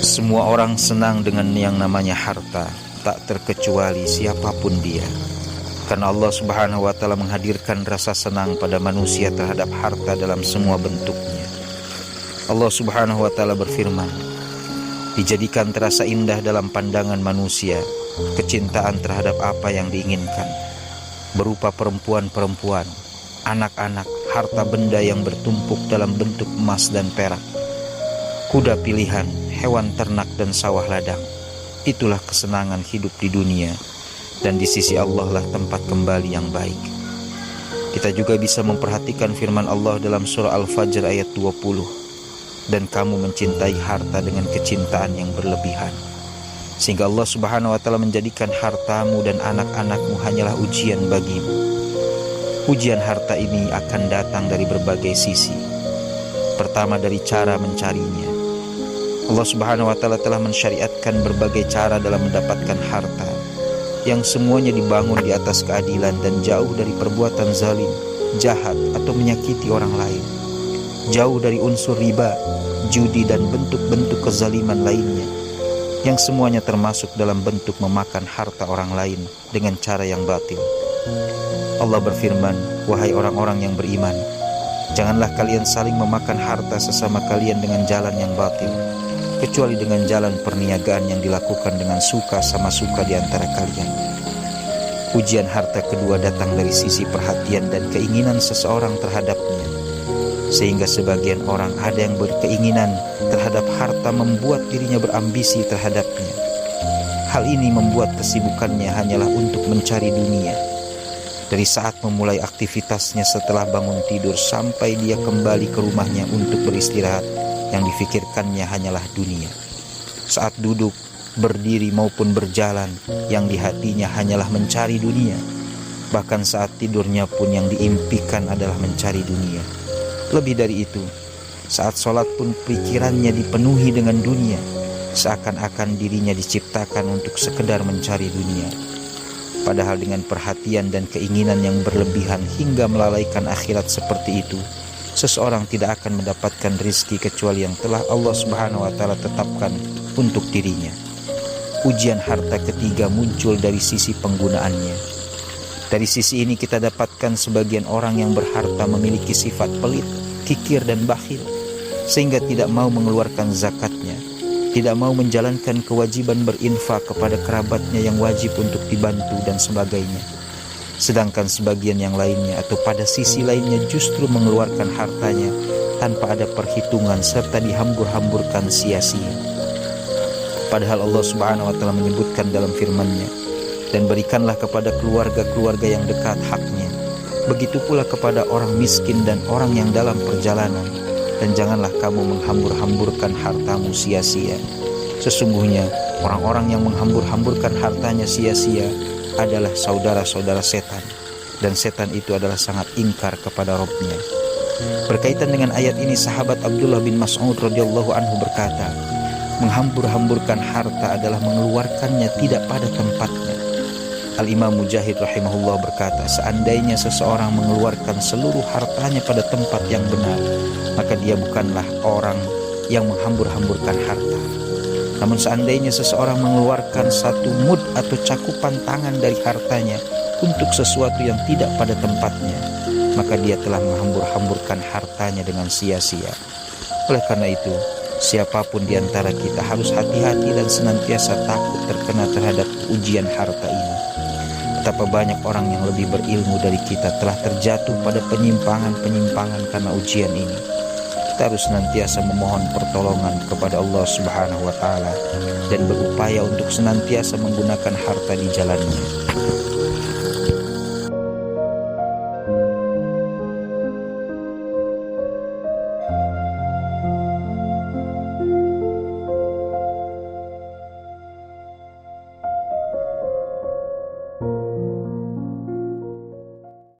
Semua orang senang dengan yang namanya harta, tak terkecuali siapapun dia. Karena Allah Subhanahu wa Ta'ala menghadirkan rasa senang pada manusia terhadap harta dalam semua bentuknya. Allah Subhanahu wa Ta'ala berfirman, dijadikan terasa indah dalam pandangan manusia kecintaan terhadap apa yang diinginkan, berupa perempuan-perempuan, anak-anak, harta benda yang bertumpuk dalam bentuk emas dan perak, kuda pilihan, hewan ternak dan sawah ladang. Itulah kesenangan hidup di dunia, dan di sisi Allah lah tempat kembali yang baik. Kita juga bisa memperhatikan firman Allah dalam surah Al-Fajr ayat 20, dan kamu mencintai harta dengan kecintaan yang berlebihan, sehingga Allah Subhanahu wa Ta'ala menjadikan hartamu dan anak-anakmu hanyalah ujian bagimu. Ujian harta ini akan datang dari berbagai sisi. Pertama, dari cara mencarinya. Allah Subhanahu wa Ta'ala telah mensyariatkan berbagai cara dalam mendapatkan harta, yang semuanya dibangun di atas keadilan dan jauh dari perbuatan zalim, jahat atau menyakiti orang lain. Jauh dari unsur riba, judi dan bentuk-bentuk kezaliman lainnya, yang semuanya termasuk dalam bentuk memakan harta orang lain dengan cara yang batil. Allah berfirman, wahai orang-orang yang beriman, janganlah kalian saling memakan harta sesama kalian dengan jalan yang batil, kecuali dengan jalan perniagaan yang dilakukan dengan suka sama suka di antara kalian. Ujian harta kedua datang dari sisi perhatian dan keinginan seseorang terhadapnya, sehingga sebagian orang ada yang berkeinginan terhadap harta membuat dirinya berambisi terhadapnya. Hal ini membuat kesibukannya hanyalah untuk mencari dunia. Dari saat memulai aktivitasnya setelah bangun tidur sampai dia kembali ke rumahnya untuk beristirahat, yang difikirkannya hanyalah dunia. Saat duduk, berdiri maupun berjalan, yang di hatinya hanyalah mencari dunia. Bahkan saat tidurnya pun yang diimpikan adalah mencari dunia. Lebih dari itu, saat sholat pun pikirannya dipenuhi dengan dunia, seakan-akan dirinya diciptakan untuk sekedar mencari dunia. Padahal dengan perhatian dan keinginan yang berlebihan hingga melalaikan akhirat seperti itu, seseorang tidak akan mendapatkan rizki kecuali yang telah Allah Subhanahu wa Ta'ala tetapkan untuk dirinya. Ujian harta ketiga muncul dari sisi penggunaannya. Dari sisi ini kita dapatkan sebagian orang yang berharta memiliki sifat pelit, kikir dan bakhil, sehingga tidak mau mengeluarkan zakatnya, tidak mau menjalankan kewajiban berinfak kepada kerabatnya yang wajib untuk dibantu dan sebagainya. Sedangkan sebagian yang lainnya atau pada sisi lainnya justru mengeluarkan hartanya tanpa ada perhitungan serta dihambur-hamburkan sia-sia. Padahal Allah Subhanahu wa Ta'ala menyebutkan dalam firman-Nya, dan berikanlah kepada keluarga-keluarga yang dekat haknya, begitu pula kepada orang miskin dan orang yang dalam perjalanan, dan janganlah kamu menghambur-hamburkan hartamu sia-sia. Sesungguhnya orang-orang yang menghambur-hamburkan hartanya sia-sia adalah saudara-saudara setan, dan setan itu adalah sangat ingkar kepada Rabb-Nya. Berkaitan dengan ayat ini, sahabat Abdullah bin Mas'ud radhiyallahu anhu berkata, menghambur-hamburkan harta adalah mengeluarkannya tidak pada tempatnya. Al-Imam Mujahid rahimahullah berkata, seandainya seseorang mengeluarkan seluruh hartanya pada tempat yang benar, maka dia bukanlah orang yang menghambur-hamburkan harta. Namun seandainya seseorang mengeluarkan satu mud atau cakupan tangan dari hartanya untuk sesuatu yang tidak pada tempatnya, maka dia telah menghambur-hamburkan hartanya dengan sia-sia. Oleh karena itu, siapapun di antara kita harus hati-hati dan senantiasa takut terkena terhadap ujian harta ini. Betapa banyak orang yang lebih berilmu dari kita telah terjatuh pada penyimpangan-penyimpangan karena ujian ini. Kita harus senantiasa memohon pertolongan kepada Allah Subhanahu wa Ta'ala dan berupaya untuk senantiasa menggunakan harta di jalannya.